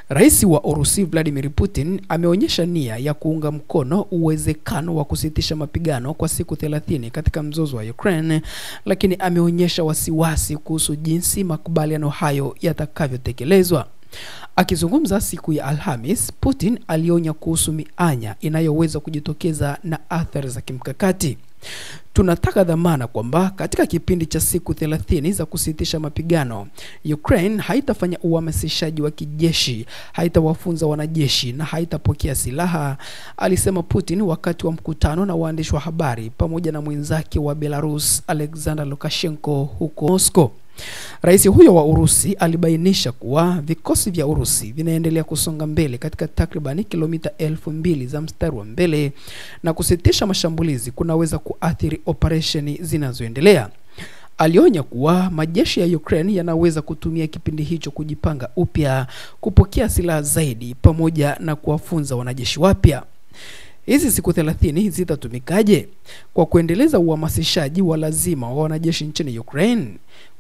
Rais wa Urusi Vladimir Putin ameonyesha nia ya kuunga mkono uwezekano wa kusitisha mapigano kwa siku 30 katika mzozo wa Ukraine, lakini ameonyesha wasiwasi kuhusu jinsi makubaliano hayo yatakavyotekelezwa. Akizungumza siku ya Alhamis, Putin alionya kuhusu mianya inayoweza kujitokeza na athari za kimkakati. Tunataka dhamana kwamba katika kipindi cha siku 30 za kusitisha mapigano, Ukraine haitafanya uhamasishaji wa kijeshi, haitawafunza wanajeshi na haitapokea silaha, alisema Putin wakati wa mkutano na waandishi wa habari pamoja na mwenzake wa Belarus Alexander Lukashenko huko Moscow. Rais huyo wa Urusi alibainisha kuwa vikosi vya Urusi vinaendelea kusonga mbele katika takribani kilomita 2000 za mstari wa mbele, na kusitisha mashambulizi kunaweza kuathiri operesheni zinazoendelea. Alionya kuwa majeshi ya Ukraine yanaweza kutumia kipindi hicho kujipanga upya, kupokea silaha zaidi pamoja na kuwafunza wanajeshi wapya. Hizi siku 30 zitatumikaje? Kwa kuendeleza uhamasishaji wa lazima wa wanajeshi nchini Ukraine,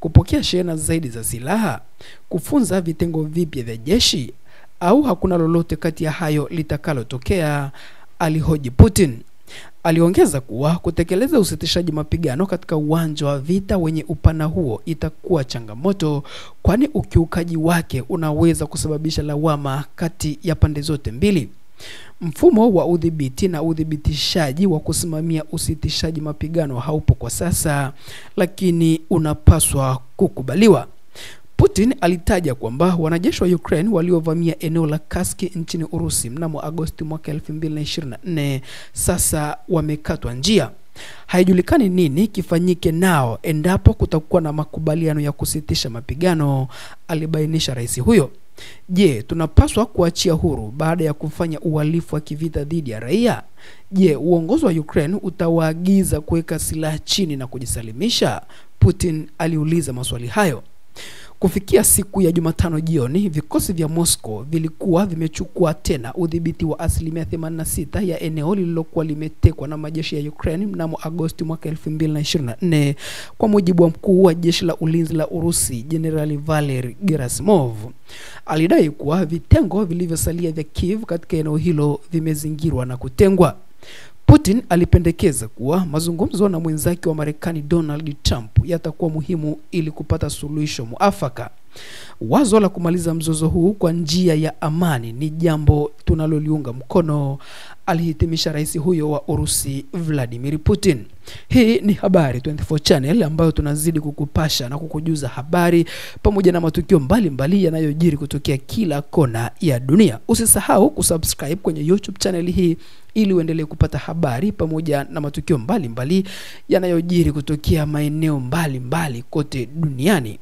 kupokea shehena zaidi za silaha, kufunza vitengo vipya vya jeshi, au hakuna lolote kati ya hayo litakalotokea, alihoji Putin. Aliongeza kuwa kutekeleza usitishaji mapigano katika uwanja wa vita wenye upana huo itakuwa changamoto, kwani ukiukaji wake unaweza kusababisha lawama kati ya pande zote mbili. Mfumo wa udhibiti na udhibitishaji wa kusimamia usitishaji mapigano haupo kwa sasa, lakini unapaswa kukubaliwa. Putin alitaja kwamba wanajeshi wa Ukraine waliovamia eneo la Kursk nchini Urusi mnamo Agosti mwaka 2024 sasa wamekatwa njia. Haijulikani nini kifanyike nao endapo kutakuwa na makubaliano ya kusitisha mapigano, alibainisha rais huyo. Je, tunapaswa kuachia huru baada ya kufanya uhalifu wa kivita dhidi ya raia? Je, uongozi wa Ukraine utawaagiza kuweka silaha chini na kujisalimisha? Putin aliuliza maswali hayo. Kufikia siku ya Jumatano jioni, vikosi vya Moscow vilikuwa vimechukua tena udhibiti wa 86% ya eneo lililokuwa limetekwa na majeshi ya Ukraine mnamo Agosti mwaka 2024, kwa mujibu wa mkuu wa jeshi la ulinzi la Urusi General Valery Gerasimov. Alidai kuwa vitengo vilivyosalia vya Kiev katika eneo hilo vimezingirwa na kutengwa. Putin alipendekeza kuwa mazungumzo na mwenzake wa Marekani Donald Trump yatakuwa muhimu ili kupata suluhisho muafaka. Wazo la kumaliza mzozo huu kwa njia ya amani ni jambo tunaloliunga mkono, alihitimisha rais huyo wa Urusi Vladimir Putin. Hii ni Habari 24 Channel ambayo tunazidi kukupasha na kukujuza habari pamoja na matukio mbalimbali yanayojiri kutokea kila kona ya dunia. Usisahau kusubscribe kwenye YouTube channel hii ili uendelee kupata habari pamoja na matukio mbalimbali yanayojiri kutokea maeneo mbalimbali kote duniani.